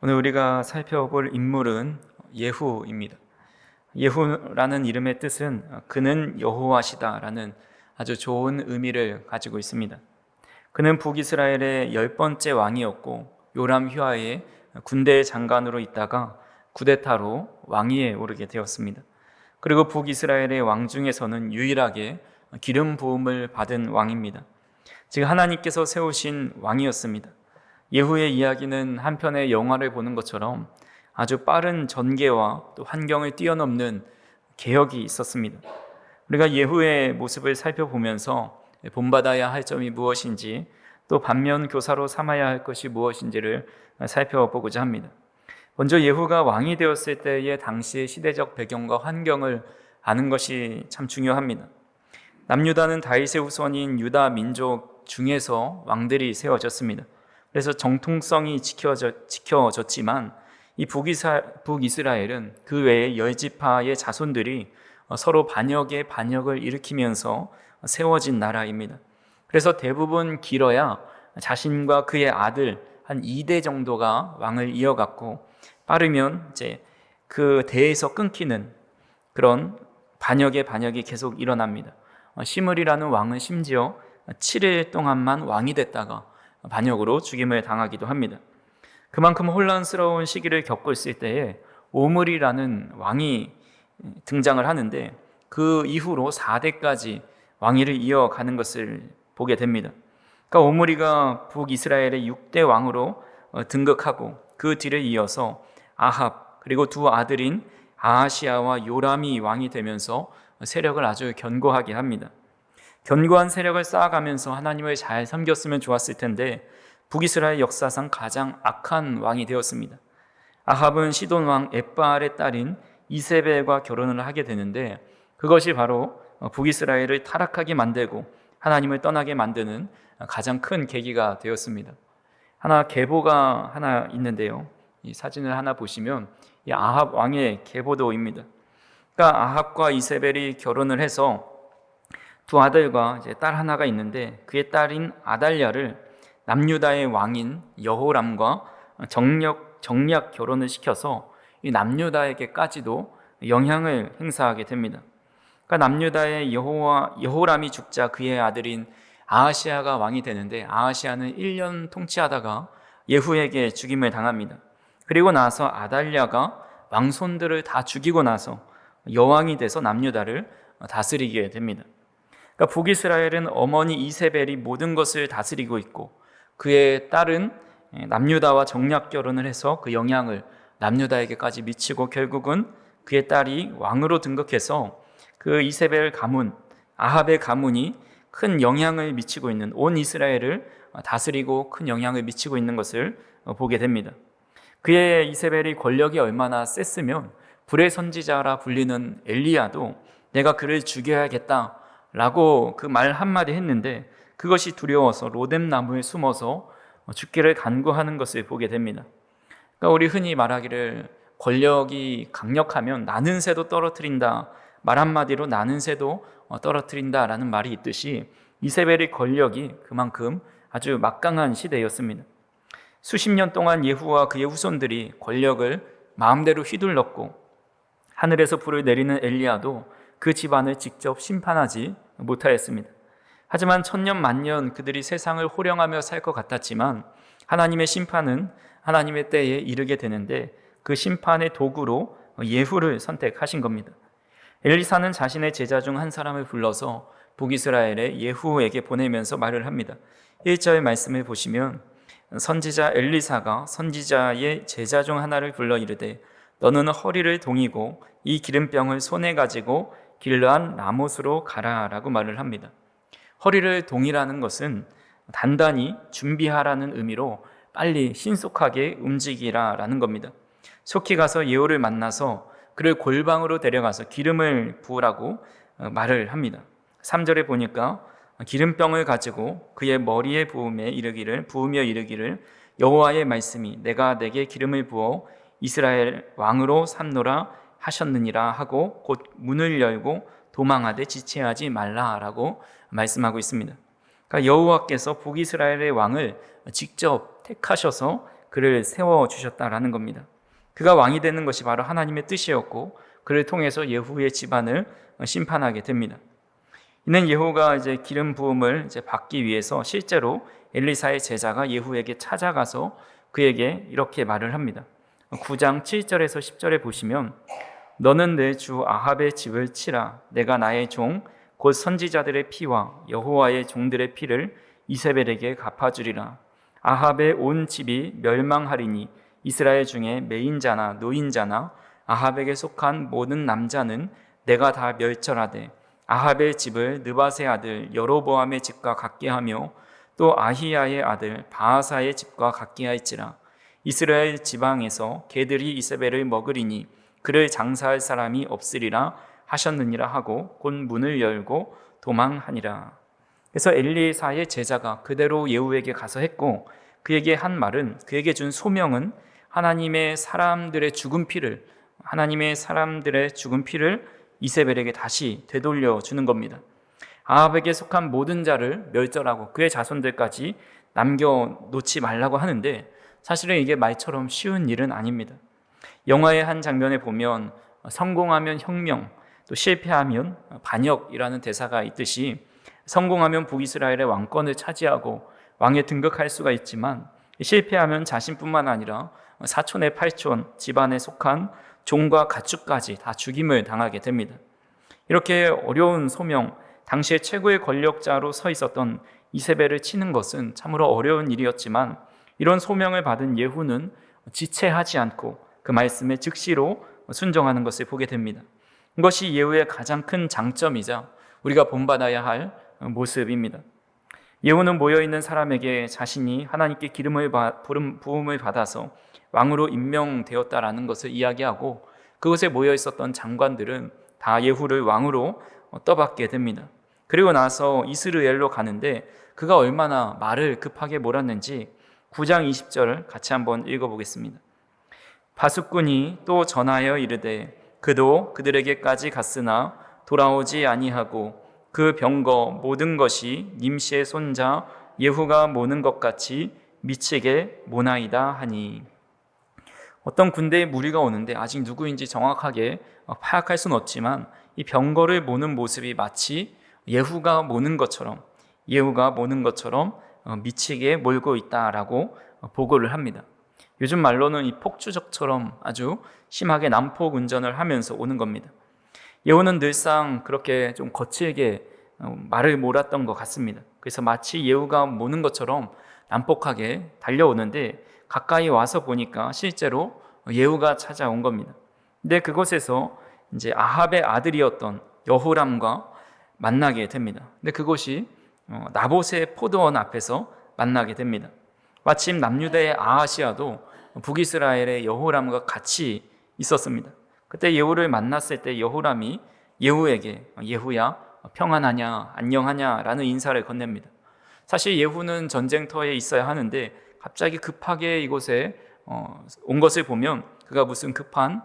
오늘 우리가 살펴볼 인물은 예후입니다. 예후라는 이름의 뜻은 그는 여호와시다라는 아주 좋은 의미를 가지고 있습니다. 그는 북이스라엘의 10번째 왕이었고 요람 휘하의 군대 장관으로 있다가 쿠데타로 왕위에 오르게 되었습니다. 그리고 북이스라엘의 왕 중에서는 유일하게 기름 부음을 받은 왕입니다. 즉 하나님께서 세우신 왕이었습니다. 예후의 이야기는 한편의 영화를 보는 것처럼 아주 빠른 전개와 또 환경을 뛰어넘는 개혁이 있었습니다. 우리가 예후의 모습을 살펴보면서 본받아야 할 점이 무엇인지, 또 반면 교사로 삼아야 할 것이 무엇인지를 살펴보고자 합니다. 먼저 예후가 왕이 되었을 때의 당시의 시대적 배경과 환경을 아는 것이 참 중요합니다. 남유다는 다윗의 후손인 유다 민족 중에서 왕들이 세워졌습니다. 그래서 정통성이 지켜졌지만 이 북이스라엘은 그 외에 열지파의 자손들이 서로 반역을 일으키면서 세워진 나라입니다. 그래서 대부분 길어야 자신과 그의 아들 한 2대 정도가 왕을 이어갔고, 빠르면 이제 그 대에서 끊기는 그런 반역이 계속 일어납니다. 시므리라는 왕은 심지어 7일 동안만 왕이 됐다가 반역으로 죽임을 당하기도 합니다. 그만큼 혼란스러운 시기를 겪고 있을 때에 오므리라는 왕이 등장을 하는데, 그 이후로 4대까지 왕위를 이어가는 것을 보게 됩니다. 그러니까 오므리가 북이스라엘의 6대 왕으로 등극하고, 그 뒤를 이어서 아합 그리고 두 아들인 아하시아와 요람이 왕이 되면서 세력을 아주 견고하게 합니다. 견고한 세력을 쌓아가면서 하나님을 잘 섬겼으면 좋았을 텐데 북이스라엘 역사상 가장 악한 왕이 되었습니다. 아합은 시돈 왕 엣바알의 딸인 이세벨과 결혼을 하게 되는데, 그것이 바로 북이스라엘을 타락하게 만들고 하나님을 떠나게 만드는 가장 큰 계기가 되었습니다. 계보가 하나 있는데요, 이 사진을 하나 보시면 이 아합 왕의 계보도입니다. 그러니까 아합과 이세벨이 결혼을 해서 두 아들과 이제 딸 하나가 있는데, 그의 딸인 아달랴를 남유다의 왕인 여호람과 정략 결혼을 시켜서 이 남유다에게까지도 영향을 행사하게 됩니다. 그러니까 남유다의 여호람이 죽자 그의 아들인 아하시아가 왕이 되는데, 아하시아는 1년 통치하다가 예후에게 죽임을 당합니다. 그리고 나서 아달랴가 왕손들을 다 죽이고 나서 여왕이 돼서 남유다를 다스리게 됩니다. 그러니까 북이스라엘은 어머니 이세벨이 모든 것을 다스리고 있고, 그의 딸은 남유다와 정략 결혼을 해서 그 영향을 남유다에게까지 미치고, 결국은 그의 딸이 왕으로 등극해서 그 이세벨 가문, 아합의 가문이 큰 영향을 미치고 있는, 온 이스라엘을 다스리고 큰 영향을 미치고 있는 것을 보게 됩니다. 그의 이세벨이 권력이 얼마나 셌으면 불의 선지자라 불리는 엘리야도 내가 그를 죽여야겠다 라고 그 말 한마디 했는데, 그것이 두려워서 로뎀 나무에 숨어서 죽기를 간구하는 것을 보게 됩니다. 그러니까 우리 흔히 말하기를 권력이 강력하면 나는 새도 떨어뜨린다, 말 한마디로 나는 새도 떨어뜨린다 라는 말이 있듯이 이세벨의 권력이 그만큼 아주 막강한 시대였습니다. 수십 년 동안 예후와 그의 후손들이 권력을 마음대로 휘둘렀고, 하늘에서 불을 내리는 엘리야도 그 집안을 직접 심판하지 못하였습니다. 하지만 천년 만년 그들이 세상을 호령하며 살 것 같았지만 하나님의 심판은 하나님의 때에 이르게 되는데, 그 심판의 도구로 예후를 선택하신 겁니다. 엘리사는 자신의 제자 중 한 사람을 불러서 북이스라엘의 예후에게 보내면서 말을 합니다. 1절 말씀을 보시면 선지자 엘리사가 선지자의 제자 중 하나를 불러 이르되 너는 허리를 동이고 이 기름병을 손에 가지고 길르한 라못으로 가라 라고 말을 합니다. 허리를 동이라는 것은 단단히 준비하라는 의미로 빨리 신속하게 움직이라 라는 겁니다. 속히 가서 예후를 만나서 그를 골방으로 데려가서 기름을 부으라고 말을 합니다. 3절에 보니까 기름병을 가지고 그의 머리에 부으며 이르기를 여호와의 말씀이 내가 내게 기름을 부어 이스라엘 왕으로 삼노라 하셨느니라 하고 곧 문을 열고 도망하되 지체하지 말라라고 말씀하고 있습니다. 그러니까 여호와께서 북이스라엘의 왕을 직접 택하셔서 그를 세워주셨다라는 겁니다. 그가 왕이 되는 것이 바로 하나님의 뜻이었고 그를 통해서 예후의 집안을 심판하게 됩니다. 이는 예후가 이제 기름 부음을 이제 받기 위해서 실제로 엘리사의 제자가 예후에게 찾아가서 그에게 이렇게 말을 합니다. 9장 7절에서 10절에 보시면 너는 내 주 아합의 집을 치라. 내가 나의 종 곧 선지자들의 피와 여호와의 종들의 피를 이세벨에게 갚아주리라. 아합의 온 집이 멸망하리니 이스라엘 중에 매인자나 노인자나 아합에게 속한 모든 남자는 내가 다 멸절하되 아합의 집을 느바세 아들 여로보암의 집과 같게 하며 또 아히야의 아들 바하사의 집과 같게 할지라. 이스라엘 지방에서 개들이 이세벨을 먹으리니 그를 장사할 사람이 없으리라 하셨느니라 하고 곧 문을 열고 도망하니라. 그래서 엘리사의 제자가 그대로 예후에게 가서 했고 그에게 한 말은, 그에게 준 소명은 하나님의 사람들의 죽은 피를 이세벨에게 다시 되돌려 주는 겁니다. 아합에게 속한 모든 자를 멸절하고 그의 자손들까지 남겨놓지 말라고 하는데 사실은 이게 말처럼 쉬운 일은 아닙니다. 영화의 한 장면에 보면 성공하면 혁명, 또 실패하면 반역이라는 대사가 있듯이 성공하면 북이스라엘의 왕권을 차지하고 왕에 등극할 수가 있지만 실패하면 자신뿐만 아니라 사촌의 팔촌, 집안에 속한 종과 가축까지 다 죽임을 당하게 됩니다. 이렇게 어려운 소명, 당시에 최고의 권력자로 서 있었던 이세벨을 치는 것은 참으로 어려운 일이었지만 이런 소명을 받은 예후는 지체하지 않고 그 말씀에 즉시로 순종하는 것을 보게 됩니다. 이것이 예후의 가장 큰 장점이자 우리가 본받아야 할 모습입니다. 예후는 모여있는 사람에게 자신이 하나님께 부음을 받아서 왕으로 임명되었다라는 것을 이야기하고 그곳에 모여있었던 장관들은 다 예후를 왕으로 떠받게 됩니다. 그리고 나서 이스라엘로 가는데 그가 얼마나 말을 급하게 몰았는지 9장 20절을 같이 한번 읽어보겠습니다. 바숫꾼이 또 전하여 이르되 그도 그들에게까지 갔으나 돌아오지 아니하고 그 병거 모든 것이 님시의 손자 예후가 모는 것 같이 미치게 모나이다 하니. 어떤 군대의 무리가 오는데 아직 누구인지 정확하게 파악할 수는 없지만 이 병거를 모는 모습이 마치 예후가 모는 것처럼 미치게 몰고 있다라고 보고를 합니다. 요즘 말로는 이 폭주족처럼 아주 심하게 난폭 운전을 하면서 오는 겁니다. 예후는 늘상 그렇게 좀 거칠게 말을 몰았던 것 같습니다. 그래서 마치 예후가 모는 것처럼 난폭하게 달려오는데 가까이 와서 보니까 실제로 예후가 찾아온 겁니다. 근데 그곳에서 이제 아합의 아들이었던 여호람과 만나게 됩니다. 근데 그곳이 나봇의 포도원 앞에서 만나게 됩니다. 마침 남유다의 아하시아도 북이스라엘의 여호람과 같이 있었습니다. 그때 예후를 만났을 때 여호람이 예후에게 예후야 평안하냐 안녕하냐 라는 인사를 건넵니다. 사실 예후는 전쟁터에 있어야 하는데 갑자기 급하게 이곳에 온 것을 보면 그가 무슨 급한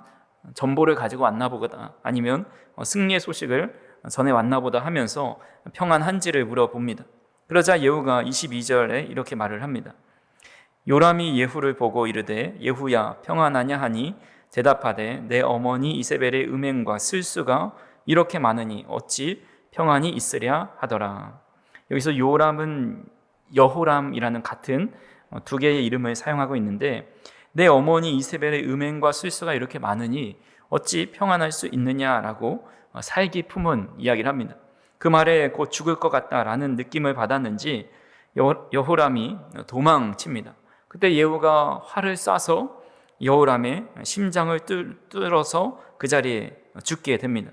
전보를 가지고 왔나 보다 아니면 승리의 소식을 전해왔나 보다 하면서 평안한지를 물어봅니다. 그러자 예후가 22절에 이렇게 말을 합니다. 요람이 예후를 보고 이르되 예후야 평안하냐 하니 대답하되 내 어머니 이세벨의 음행과 술수가 이렇게 많으니 어찌 평안이 있으랴 하더라. 여기서 요람은 여호람이라는 같은 두 개의 이름을 사용하고 있는데 내 어머니 이세벨의 음행과 술수가 이렇게 많으니 어찌 평안할 수 있느냐라고 살기 품은 이야기를 합니다. 그 말에 곧 죽을 것 같다라는 느낌을 받았는지 여호람이 도망칩니다. 그때 예후가 활을 쏴서 여호람의 심장을 뚫어서 그 자리에 죽게 됩니다.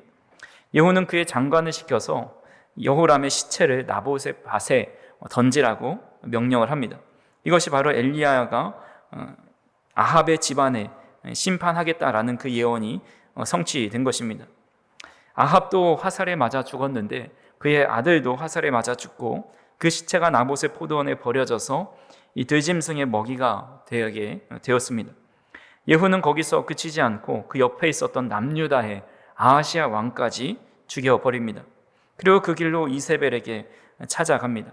예후는 그의 장관을 시켜서 여호람의 시체를 나봇의 밭에 던지라고 명령을 합니다. 이것이 바로 엘리야가 아합의 집안에 심판하겠다라는 그 예언이 성취된 것입니다. 아합도 화살에 맞아 죽었는데 그의 아들도 화살에 맞아 죽고 그 시체가 나봇의 포도원에 버려져서 이 들짐승의 먹이가 되게 되었습니다. 예후는 거기서 그치지 않고 그 옆에 있었던 남유다의 아하시아 왕까지 죽여버립니다. 그리고 그 길로 이세벨에게 찾아갑니다.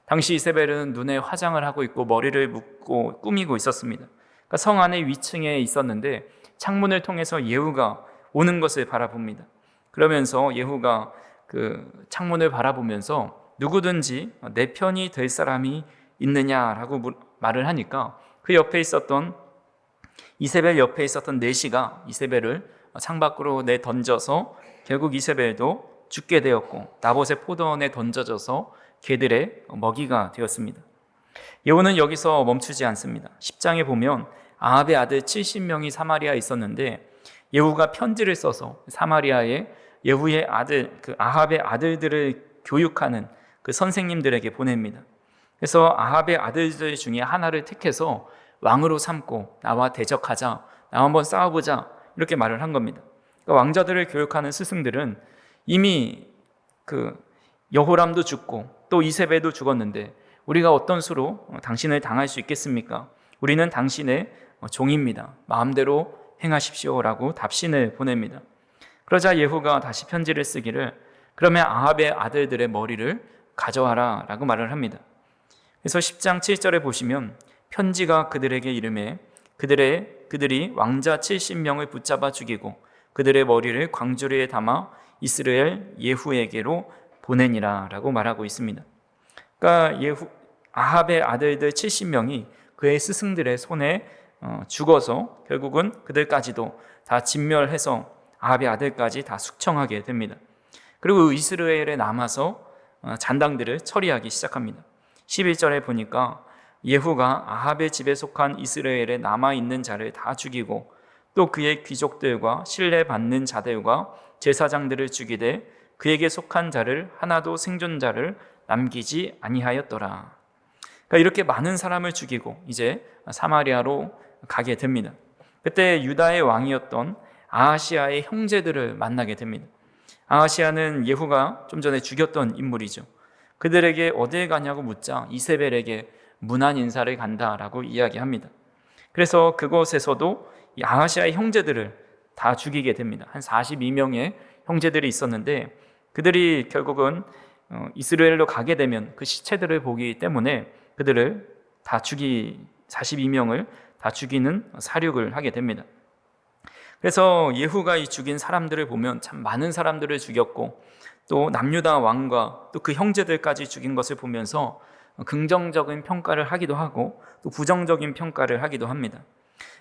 당시 이세벨은 눈에 화장을 하고 있고 머리를 묶고 꾸미고 있었습니다. 그러니까 성 안의 위층에 있었는데 창문을 통해서 예후가 오는 것을 바라봅니다. 그러면서 예후가 그 창문을 바라보면서 누구든지 내 편이 될 사람이 있느냐라고 말을 하니까 그 옆에 있었던 이세벨 옆에 있었던 내시가 이세벨을 창밖으로 내던져서 결국 이세벨도 죽게 되었고 나봇의 포도원에 던져져서 개들의 먹이가 되었습니다. 예후는 여기서 멈추지 않습니다. 10장에 보면 아합의 아들 70명이 사마리아에 있었는데 예후가 편지를 써서 사마리아에 예후의 아들, 그 아합의 아들들을 교육하는 그 선생님들에게 보냅니다. 그래서 아합의 아들들 중에 하나를 택해서 왕으로 삼고 나와 대적하자, 나와 한번 싸워보자 이렇게 말을 한 겁니다. 그러니까 왕자들을 교육하는 스승들은 이미 그 여호람도 죽고 또 이세벨도 죽었는데 우리가 어떤 수로 당신을 당할 수 있겠습니까? 우리는 당신의 종입니다. 마음대로 행하십시오라고 답신을 보냅니다. 그러자 예후가 다시 편지를 쓰기를 그러면 아합의 아들들의 머리를 가져와라 라고 말을 합니다. 그래서 10장 7절에 보시면 편지가 그들에게 이르매 그들이 왕자 70명을 붙잡아 죽이고 그들의 머리를 광주리에 담아 이스라엘 예후에게로 보내니라 라고 말하고 있습니다. 그러니까 아합의 아들들 70명이 그의 스승들의 손에 죽어서 결국은 그들까지도 다 진멸해서 아합의 아들까지 다 숙청하게 됩니다. 그리고 이스라엘에 남아서 잔당들을 처리하기 시작합니다. 11절에 보니까 예후가 아합의 집에 속한 이스라엘에 남아있는 자를 다 죽이고 또 그의 귀족들과 신뢰받는 자들과 제사장들을 죽이되 그에게 속한 자를 하나도 생존자를 남기지 아니하였더라. 그러니까 이렇게 많은 사람을 죽이고 이제 사마리아로 가게 됩니다. 그때 유다의 왕이었던 아하시아의 형제들을 만나게 됩니다. 아하시아는 예후가 좀 전에 죽였던 인물이죠. 그들에게 어디에 가냐고 묻자 이세벨에게 문안 인사를 간다라고 이야기합니다. 그래서 그곳에서도 이 아하시아의 형제들을 다 죽이게 됩니다. 한 42명의 형제들이 있었는데 그들이 결국은 이스라엘로 가게 되면 그 시체들을 보기 때문에 그들을 42명을 다 죽이는 사륙을 하게 됩니다. 그래서 예후가 이 죽인 사람들을 보면 참 많은 사람들을 죽였고 또 남유다 왕과 또 그 형제들까지 죽인 것을 보면서 긍정적인 평가를 하기도 하고 또 부정적인 평가를 하기도 합니다.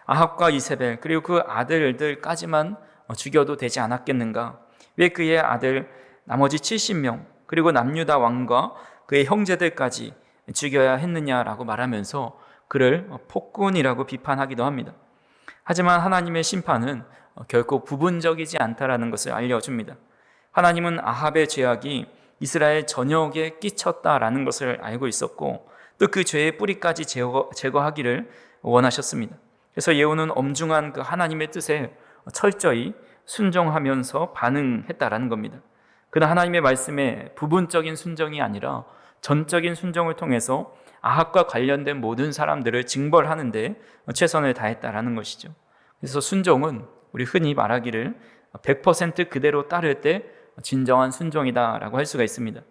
아합과 이세벨 그리고 그 아들들까지만 죽여도 되지 않았겠는가? 왜 그의 아들 나머지 70명 그리고 남유다 왕과 그의 형제들까지 죽여야 했느냐라고 말하면서 그를 폭군이라고 비판하기도 합니다. 하지만 하나님의 심판은 결코 부분적이지 않다라는 것을 알려줍니다. 하나님은 아합의 죄악이 이스라엘 전역에 끼쳤다라는 것을 알고 있었고 또 그 죄의 뿌리까지 제거하기를 원하셨습니다. 그래서 예후는 엄중한 그 하나님의 뜻에 철저히 순종하면서 반응했다라는 겁니다. 그는 하나님의 말씀에 부분적인 순종이 아니라 전적인 순종을 통해서 아합과 관련된 모든 사람들을 징벌하는 데 최선을 다했다라는 것이죠. 그래서 순종은 우리 흔히 말하기를 100% 그대로 따를 때 진정한 순종이다라고 할 수가 있습니다.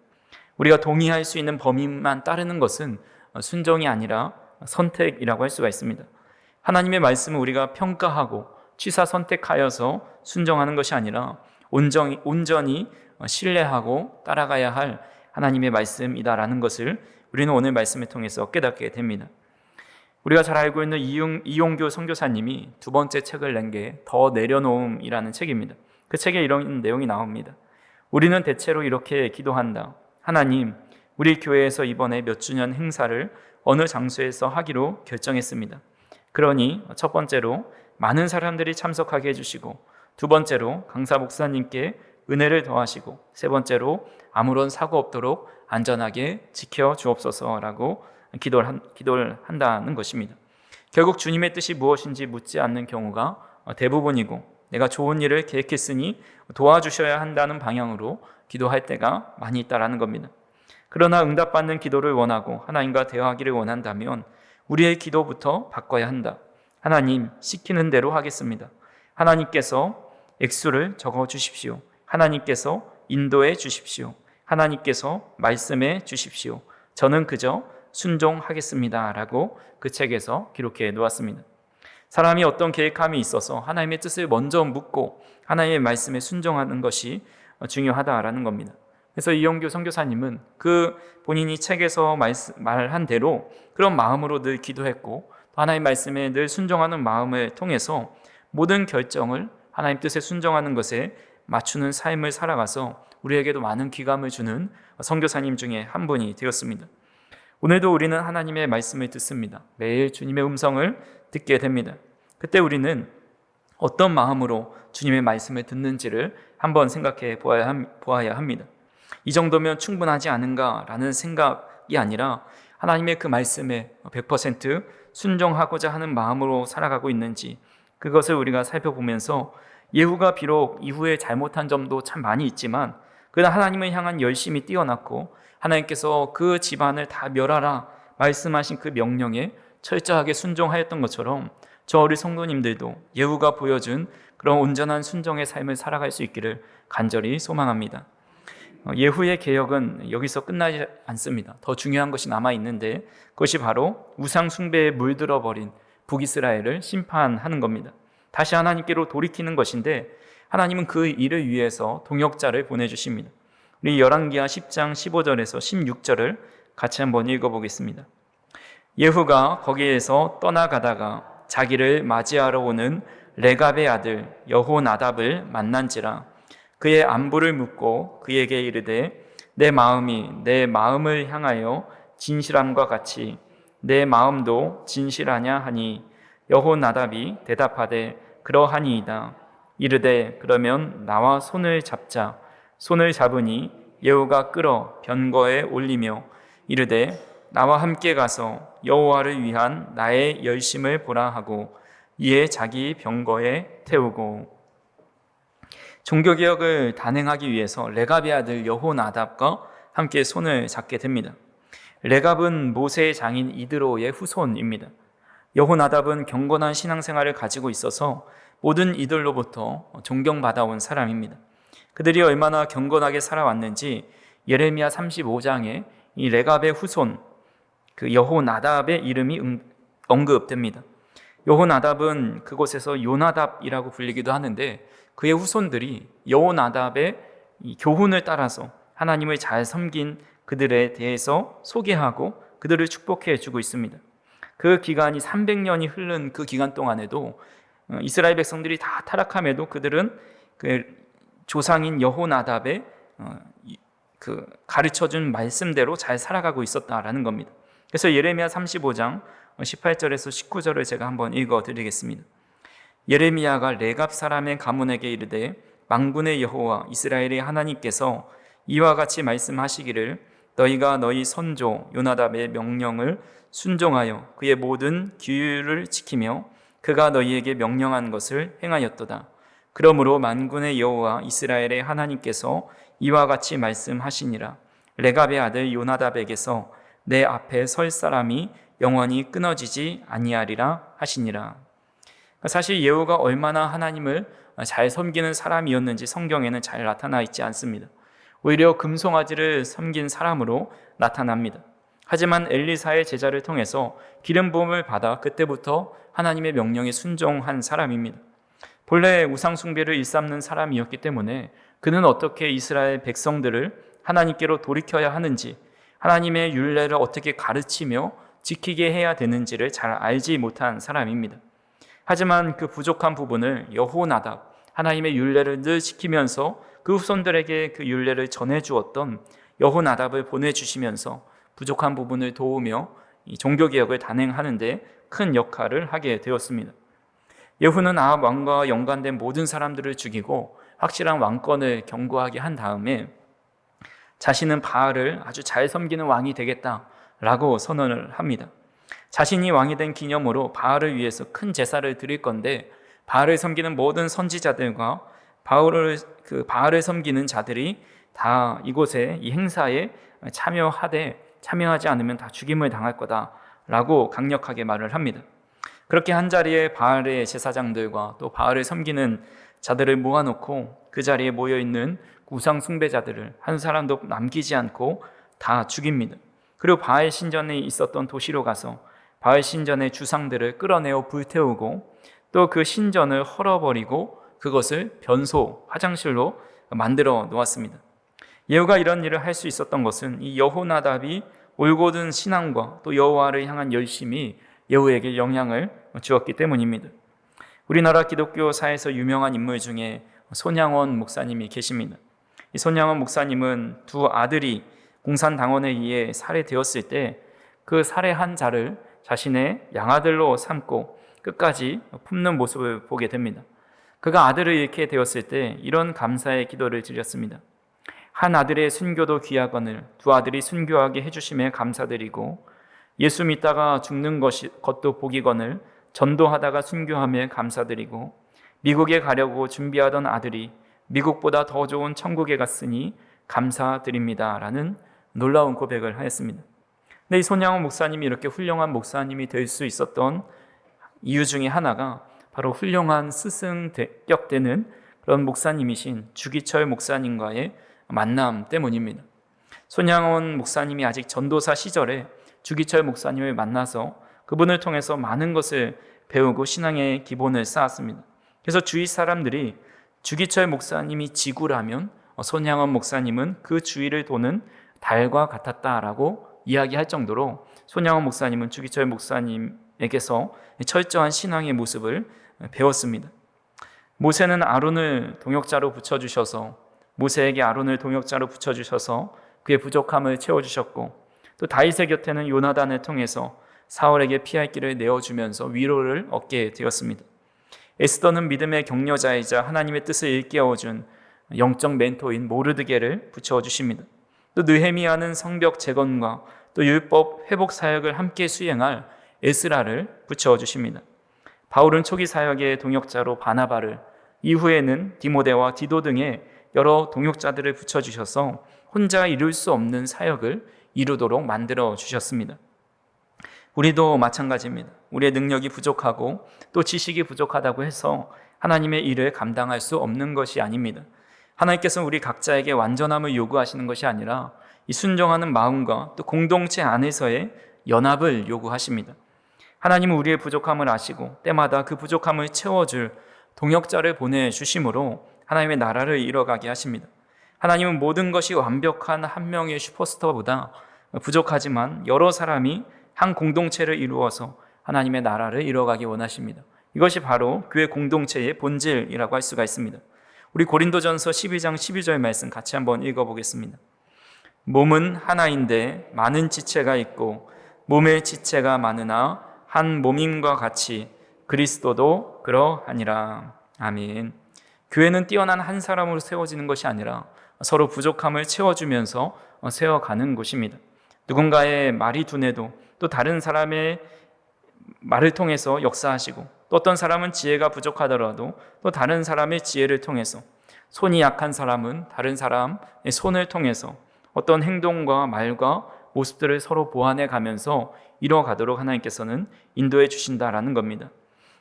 우리가 동의할 수 있는 범위만 따르는 것은 순종이 아니라 선택이라고 할 수가 있습니다. 하나님의 말씀을 우리가 평가하고 취사 선택하여서 순종하는 것이 아니라 온전히 신뢰하고 따라가야 할 하나님의 말씀이다라는 것을 우리는 오늘 말씀을 통해서 깨닫게 됩니다. 우리가 잘 알고 있는 이용규 선교사님이 두 번째 책을 낸 게 더 내려놓음이라는 책입니다. 그 책에 이런 내용이 나옵니다. 우리는 대체로 이렇게 기도한다. 하나님, 우리 교회에서 이번에 몇 주년 행사를 어느 장소에서 하기로 결정했습니다. 그러니 첫 번째로 많은 사람들이 참석하게 해주시고 두 번째로 강사 목사님께 은혜를 더하시고 세 번째로 아무런 사고 없도록 안전하게 지켜주옵소서라고 기도를 한다는 것입니다. 결국 주님의 뜻이 무엇인지 묻지 않는 경우가 대부분이고 내가 좋은 일을 계획했으니 도와주셔야 한다는 방향으로 기도할 때가 많이 있다라는 겁니다. 그러나 응답받는 기도를 원하고 하나님과 대화하기를 원한다면 우리의 기도부터 바꿔야 한다. 하나님, 시키는 대로 하겠습니다. 하나님께서 액수를 적어 주십시오. 하나님께서 인도해 주십시오. 하나님께서 말씀해 주십시오. 저는 그저 순종하겠습니다 라고 그 책에서 기록해 놓았습니다. 사람이 어떤 계획함이 있어서 하나님의 뜻을 먼저 묻고 하나님의 말씀에 순종하는 것이 중요하다라는 겁니다. 그래서 이영규 선교사님은 그 본인이 책에서 말한 대로 그런 마음으로 늘 기도했고 또 하나님 말씀에 늘 순종하는 마음을 통해서 모든 결정을 하나님 뜻에 순종하는 것에 맞추는 삶을 살아가서 우리에게도 많은 귀감을 주는 선교사님 중에 한 분이 되었습니다. 오늘도 우리는 하나님의 말씀을 듣습니다. 매일 주님의 음성을 듣게 됩니다. 그때 우리는 어떤 마음으로 주님의 말씀을 듣는지를 한번 생각해 보아야 합니다. 이 정도면 충분하지 않은가라는 생각이 아니라 하나님의 그 말씀에 100% 순종하고자 하는 마음으로 살아가고 있는지 그것을 우리가 살펴보면서 예후가 비록 이후에 잘못한 점도 참 많이 있지만 그러나 하나님을 향한 열심이 뛰어났고 하나님께서 그 집안을 다 멸하라 말씀하신 그 명령에 철저하게 순종하였던 것처럼 저 우리 성도님들도 예후가 보여준 그런 온전한 순종의 삶을 살아갈 수 있기를 간절히 소망합니다. 예후의 개혁은 여기서 끝나지 않습니다. 더 중요한 것이 남아있는데 그것이 바로 우상 숭배에 물들어버린 북이스라엘을 심판하는 겁니다. 다시 하나님께로 돌이키는 것인데 하나님은 그 일을 위해서 동역자를 보내주십니다. 우리 열왕기하 10장 15절에서 16절을 같이 한번 읽어보겠습니다. 예후가 거기에서 떠나가다가 자기를 맞이하러 오는 레갑의 아들 여호나답을 만난지라 그의 안부를 묻고 그에게 이르되 내 마음이 내 마음을 향하여 진실함과 같이 내 마음도 진실하냐 하니 여호나답이 대답하되 그러하니이다. 이르되 그러면 나와 손을 잡자. 손을 잡으니 예후가 끌어 변거에 올리며 이르되 나와 함께 가서 여호와를 위한 나의 열심을 보라 하고 이에 자기 병거에 태우고. 종교개혁을 단행하기 위해서 레갑의 아들 여호나답과 함께 손을 잡게 됩니다. 레갑은 모세의 장인 이드로의 후손입니다. 여호나답은 경건한 신앙생활을 가지고 있어서 모든 이들로부터 존경받아온 사람입니다. 그들이 얼마나 경건하게 살아왔는지 예레미야 35장에 이 레갑의 후손 그 여호나답의 이름이 언급됩니다. 여호나답은 그곳에서 요나답이라고 불리기도 하는데 그의 후손들이 여호나답의 이 교훈을 따라서 하나님을 잘 섬긴 그들에 대해서 소개하고 그들을 축복해 주고 있습니다. 그 기간이 300년이 흐른 그 기간 동안에도 이스라엘 백성들이 다 타락함에도 그들은 그 조상인 여호나답의 그 가르쳐준 말씀대로 잘 살아가고 있었다라는 겁니다. 그래서 예레미야 35장 18절에서 19절을 제가 한번 읽어드리겠습니다. 예레미야가 레갑 사람의 가문에게 이르되 만군의 여호와 이스라엘의 하나님께서 이와 같이 말씀하시기를 너희가 너희 선조 요나답의 명령을 순종하여 그의 모든 규율을 지키며 그가 너희에게 명령한 것을 행하였도다. 그러므로 만군의 여호와 이스라엘의 하나님께서 이와 같이 말씀하시니라. 레갑의 아들 요나답에게서 내 앞에 설 사람이 영원히 끊어지지 아니하리라 하시니라. 사실 예후가 얼마나 하나님을 잘 섬기는 사람이었는지 성경에는 잘 나타나 있지 않습니다. 오히려 금송아지를 섬긴 사람으로 나타납니다. 하지만 엘리사의 제자를 통해서 기름 부음을 받아 그때부터 하나님의 명령에 순종한 사람입니다. 본래 우상 숭배를 일삼는 사람이었기 때문에 그는 어떻게 이스라엘 백성들을 하나님께로 돌이켜야 하는지, 하나님의 율례를 어떻게 가르치며 지키게 해야 되는지를 잘 알지 못한 사람입니다. 하지만 그 부족한 부분을 여호나답, 하나님의 율례를 늘 지키면서 그 후손들에게 그 율례를 전해주었던 여호나답을 보내주시면서 부족한 부분을 도우며 이 종교개혁을 단행하는 데 큰 역할을 하게 되었습니다. 예후는 아합 왕과 연관된 모든 사람들을 죽이고 확실한 왕권을 경고하게 한 다음에 자신은 바알을 아주 잘 섬기는 왕이 되겠다라고 선언을 합니다. 자신이 왕이 된 기념으로 바알을 위해서 큰 제사를 드릴 건데 바알을 섬기는 모든 선지자들과 바알을 섬기는 자들이 다 이곳에 이 행사에 참여하지 않으면 다 죽임을 당할 거다라고 강력하게 말을 합니다. 그렇게 한 자리에 바알의 제사장들과 또 바알을 섬기는 자들을 모아놓고 그 자리에 모여있는 우상 숭배자들을 한 사람도 남기지 않고 다 죽입니다. 그리고 바알 신전에 있었던 도시로 가서 바알 신전의 주상들을 끌어내어 불태우고 또 그 신전을 헐어버리고 그것을 변소, 화장실로 만들어 놓았습니다. 예후가 이런 일을 할 수 있었던 것은 이 여호나답이 올곧은 신앙과 또 여호와를 향한 열심이 예후에게 영향을 주었기 때문입니다. 우리나라 기독교사에서 유명한 인물 중에 손양원 목사님이 계십니다. 이 손양원 목사님은 두 아들이 공산당원에 의해 살해되었을 때 그 살해한 자를 자신의 양아들로 삼고 끝까지 품는 모습을 보게 됩니다. 그가 아들을 잃게 되었을 때 이런 감사의 기도를 드렸습니다. 한 아들의 순교도 귀하거늘 두 아들이 순교하게 해주심에 감사드리고 예수 믿다가 죽는 것도 복이거늘 전도하다가 순교함에 감사드리고 미국에 가려고 준비하던 아들이 미국보다 더 좋은 천국에 갔으니 감사드립니다 라는 놀라운 고백을 하였습니다. 근데 이 손양원 목사님이 이렇게 훌륭한 목사님이 될 수 있었던 이유 중에 하나가 바로 훌륭한 스승격 되는 그런 목사님이신 주기철 목사님과의 만남 때문입니다. 손양원 목사님이 아직 전도사 시절에 주기철 목사님을 만나서 그분을 통해서 많은 것을 배우고 신앙의 기본을 쌓았습니다. 그래서 주위 사람들이 주기철 목사님이 지구라면 손양원 목사님은 그 주위를 도는 달과 같았다라고 이야기할 정도로 손양원 목사님은 주기철 목사님에게서 철저한 신앙의 모습을 배웠습니다. 모세는 아론을 동역자로 붙여주셔서 모세에게 아론을 동역자로 붙여주셔서 그의 부족함을 채워주셨고 또 다윗의 곁에는 요나단을 통해서 사울에게 피할 길을 내어주면서 위로를 얻게 되었습니다. 에스더는 믿음의 격려자이자 하나님의 뜻을 일깨워준 영적 멘토인 모르드게를 붙여주십니다. 또 느헤미야는 성벽 재건과 또 율법 회복 사역을 함께 수행할 에스라를 붙여주십니다. 바울은 초기 사역의 동역자로 바나바를, 이후에는 디모데와 디도 등의 여러 동역자들을 붙여주셔서 혼자 이룰 수 없는 사역을 이루도록 만들어 주셨습니다. 우리도 마찬가지입니다. 우리의 능력이 부족하고 또 지식이 부족하다고 해서 하나님의 일을 감당할 수 없는 것이 아닙니다. 하나님께서는 우리 각자에게 완전함을 요구하시는 것이 아니라 이 순종하는 마음과 또 공동체 안에서의 연합을 요구하십니다. 하나님은 우리의 부족함을 아시고 때마다 그 부족함을 채워줄 동역자를 보내주심으로 하나님의 나라를 이뤄가게 하십니다. 하나님은 모든 것이 완벽한 한 명의 슈퍼스타보다 부족하지만 여러 사람이 한 공동체를 이루어서 하나님의 나라를 이뤄가기 원하십니다. 이것이 바로 교회 공동체의 본질이라고 할 수가 있습니다. 우리 고린도전서 12장 12절 말씀 같이 한번 읽어보겠습니다. 몸은 하나인데 많은 지체가 있고 몸의 지체가 많으나 한 몸임과 같이 그리스도도 그러하니라. 아멘. 교회는 뛰어난 한 사람으로 세워지는 것이 아니라 서로 부족함을 채워주면서 세워가는 곳입니다. 누군가의 말이 둔해도 또 다른 사람의 말을 통해서 역사하시고 또 어떤 사람은 지혜가 부족하더라도 또 다른 사람의 지혜를 통해서 손이 약한 사람은 다른 사람의 손을 통해서 어떤 행동과 말과 모습들을 서로 보완해 가면서 이뤄가도록 하나님께서는 인도해 주신다라는 겁니다.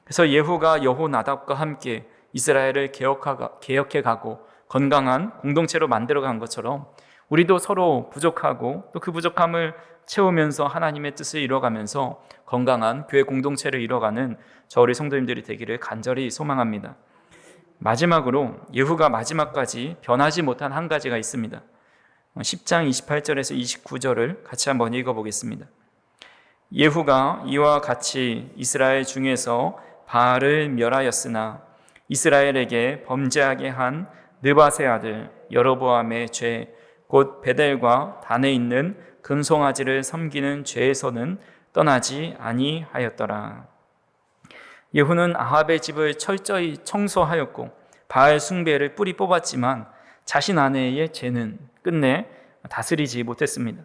그래서 예후가 여호나답과 함께 이스라엘을 개혁해 가고 건강한 공동체로 만들어 간 것처럼 우리도 서로 부족하고 또 그 부족함을 채우면서 하나님의 뜻을 이뤄가면서 건강한 교회 공동체를 이뤄가는 저 우리 성도님들이 되기를 간절히 소망합니다. 마지막으로 예후가 마지막까지 변하지 못한 한 가지가 있습니다. 10장 28절에서 29절을 같이 한번 읽어보겠습니다. 예후가 이와 같이 이스라엘 중에서 바알을 멸하였으나 이스라엘에게 범죄하게 한 느밧의 아들 여로보암의 죄 곧 베델과 단에 있는 금송아지를 섬기는 죄에서는 떠나지 아니하였더라. 예후는 아합의 집을 철저히 청소하였고 바알 숭배를 뿌리 뽑았지만 자신 아내의 죄는 끝내 다스리지 못했습니다.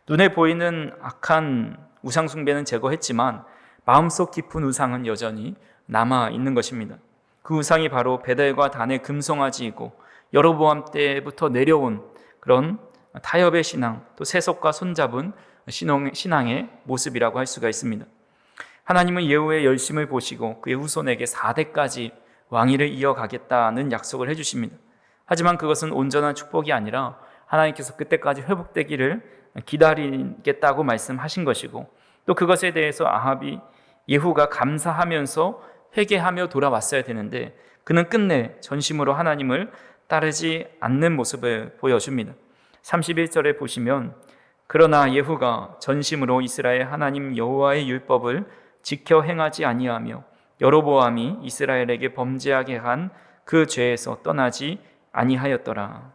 눈에 보이는 악한 우상 숭배는 제거했지만 마음속 깊은 우상은 여전히 남아 있는 것입니다. 그 우상이 바로 베델과 단의 금송아지이고 여로보암 때부터 내려온 그런 타협의 신앙, 또 세속과 손잡은 신앙의 모습이라고 할 수가 있습니다. 하나님은 예후의 열심을 보시고 그의 후손에게 4대까지 왕위를 이어가겠다는 약속을 해주십니다. 하지만 그것은 온전한 축복이 아니라 하나님께서 그때까지 회복되기를 기다리겠다고 말씀하신 것이고 또 그것에 대해서 예후가 감사하면서 회개하며 돌아왔어야 되는데 그는 끝내 전심으로 하나님을 따르지 않는 모습을 보여줍니다. 31절에 보시면 그러나 예후가 전심으로 이스라엘 하나님 여호와의 율법을 지켜 행하지 아니하며 여로보암이 이스라엘에게 범죄하게 한 그 죄에서 떠나지 아니하였더라.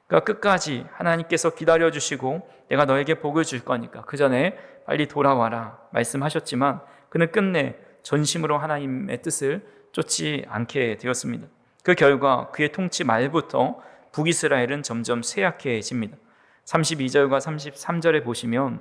그러니까 끝까지 하나님께서 기다려주시고 내가 너에게 복을 줄 거니까 그 전에 빨리 돌아와라 말씀하셨지만 그는 끝내 전심으로 하나님의 뜻을 쫓지 않게 되었습니다. 그 결과 그의 통치 말부터 북이스라엘은 점점 쇠약해집니다. 32절과 33절에 보시면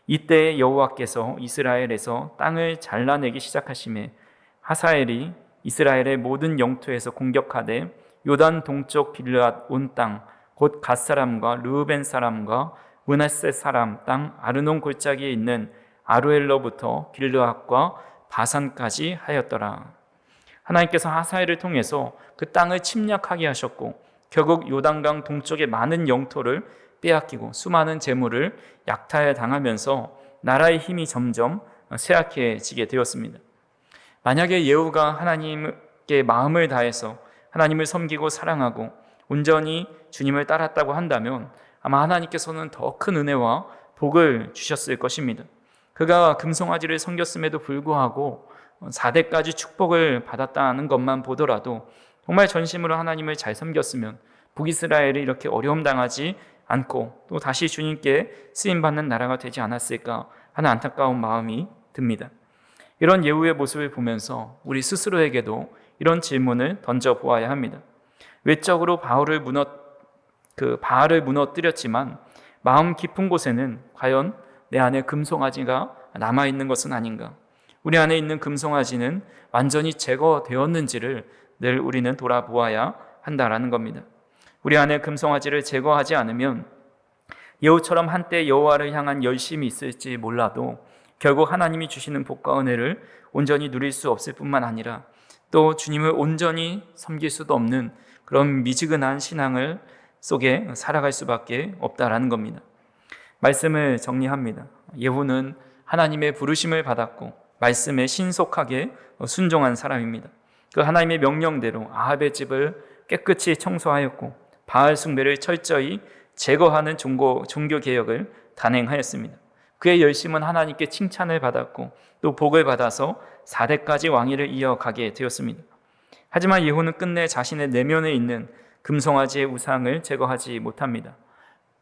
이때 여호와께서 이스라엘에서 땅을 잘라내기 시작하심에 하사엘이 이스라엘의 모든 영토에서 공격하되 요단 동쪽 길르앗 온 땅 곧 갓 사람과 르우벤 사람과 므낫세 사람 땅 아르논 골짜기에 있는 아로엘로부터 길르앗과 바산까지 하였더라. 하나님께서 하사엘을 통해서 그 땅을 침략하게 하셨고 결국 요단강 동쪽의 많은 영토를 빼앗기고 수많은 재물을 약탈당하면서 나라의 힘이 점점 쇠약해지게 되었습니다. 만약에 예후가 하나님께 마음을 다해서 하나님을 섬기고 사랑하고 온전히 주님을 따랐다고 한다면 아마 하나님께서는 더 큰 은혜와 복을 주셨을 것입니다. 그가 금송아지를 섬겼음에도 불구하고 4대까지 축복을 받았다는 것만 보더라도 정말 전심으로 하나님을 잘 섬겼으면 북이스라엘이 이렇게 어려움 당하지 않고 또 다시 주님께 쓰임받는 나라가 되지 않았을까 하는 안타까운 마음이 듭니다. 이런 예후의 모습을 보면서 우리 스스로에게도 이런 질문을 던져보아야 합니다. 외적으로 바알을 무너뜨렸지만 마음 깊은 곳에는 과연 내 안에 금송아지가 남아있는 것은 아닌가? 우리 안에 있는 금송아지는 완전히 제거되었는지를 늘 우리는 돌아보아야 한다라는 겁니다. 우리 안에 금송아지를 제거하지 않으면 예후처럼 한때 여호와를 향한 열심이 있을지 몰라도 결국 하나님이 주시는 복과 은혜를 온전히 누릴 수 없을 뿐만 아니라 또 주님을 온전히 섬길 수도 없는 그런 미지근한 신앙을 속에 살아갈 수밖에 없다라는 겁니다. 말씀을 정리합니다. 예후는 하나님의 부르심을 받았고 말씀에 신속하게 순종한 사람입니다. 그 하나님의 명령대로 아합의 집을 깨끗이 청소하였고 바알 숭배를 철저히 제거하는 종교개혁을 단행하였습니다. 그의 열심은 하나님께 칭찬을 받았고 또 복을 받아서 4대까지 왕위를 이어가게 되었습니다. 하지만 예후는 끝내 자신의 내면에 있는 금송아지의 우상을 제거하지 못합니다.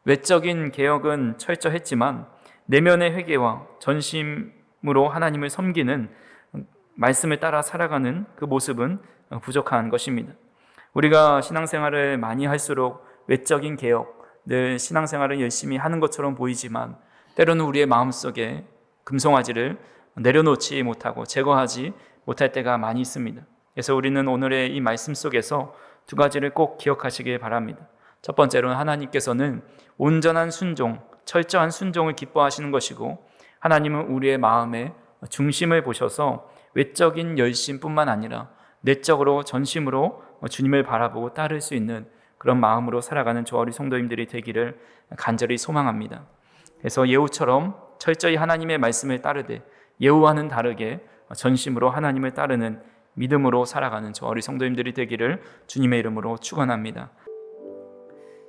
외적인 개혁은 철저했지만 내면의 회개와 전심으로 하나님을 섬기는 말씀을 따라 살아가는 그 모습은 부족한 것입니다. 우리가 신앙생활을 많이 할수록 외적인 개혁, 늘 신앙생활을 열심히 하는 것처럼 보이지만 때로는 우리의 마음속에 금송아지를 내려놓지 못하고 제거하지 못할 때가 많이 있습니다. 그래서 우리는 오늘의 이 말씀 속에서 두 가지를 꼭 기억하시길 바랍니다. 첫 번째로는 하나님께서는 온전한 순종, 철저한 순종을 기뻐하시는 것이고 하나님은 우리의 마음의 중심을 보셔서 외적인 열심뿐만 아니라 내적으로 전심으로 주님을 바라보고 따를 수 있는 그런 마음으로 살아가는 저와 우리 성도님들이 되기를 간절히 소망합니다. 그래서 예후처럼 철저히 하나님의 말씀을 따르되 예후와는 다르게 전심으로 하나님을 따르는 믿음으로 살아가는 저와 우리 성도님들이 되기를 주님의 이름으로 축원합니다.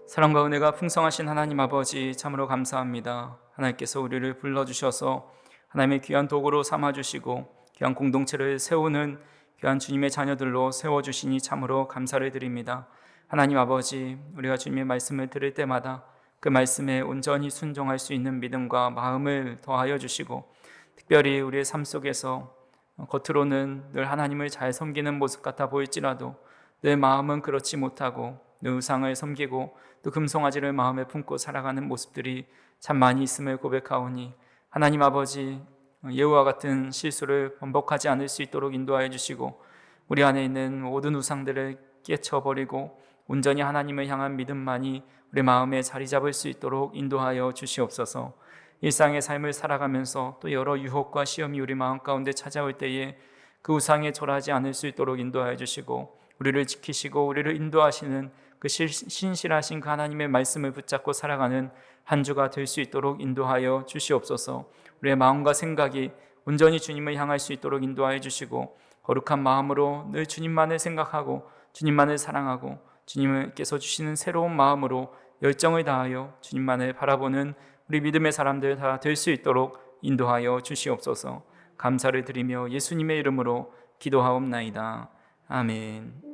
사랑과 은혜가 풍성하신 하나님 아버지 참으로 감사합니다. 하나님께서 우리를 불러주셔서 하나님의 귀한 도구로 삼아주시고 귀한 공동체를 세우는 귀한 주님의 자녀들로 세워주시니 참으로 감사를 드립니다. 하나님 아버지, 우리가 주님의 말씀을 들을 때마다 그 말씀에 온전히 순종할 수 있는 믿음과 마음을 더하여 주시고 특별히 우리의 삶 속에서 겉으로는 늘 하나님을 잘 섬기는 모습 같아 보일지라도 내 마음은 그렇지 못하고 늘 우상을 섬기고 또 금송아지를 마음에 품고 살아가는 모습들이 참 많이 있음을 고백하오니 하나님 아버지, 예후와 같은 실수를 번복하지 않을 수 있도록 인도하여 주시고 우리 안에 있는 모든 우상들을 깨쳐버리고 온전히 하나님을 향한 믿음만이 우리 마음에 자리 잡을 수 있도록 인도하여 주시옵소서. 일상의 삶을 살아가면서 또 여러 유혹과 시험이 우리 마음 가운데 찾아올 때에 그 우상에 절하지 않을 수 있도록 인도하여 주시고 우리를 지키시고 우리를 인도하시는 그 신실하신 그 하나님의 말씀을 붙잡고 살아가는 한 주가 될 수 있도록 인도하여 주시옵소서. 우리의 마음과 생각이 온전히 주님을 향할 수 있도록 인도하여 주시고 거룩한 마음으로 늘 주님만을 생각하고 주님만을 사랑하고 주님께서 주시는 새로운 마음으로 열정을 다하여 주님만을 바라보는 우리 믿음의 사람들 다 될 수 있도록 인도하여 주시옵소서. 감사를 드리며 예수님의 이름으로 기도하옵나이다. 아멘.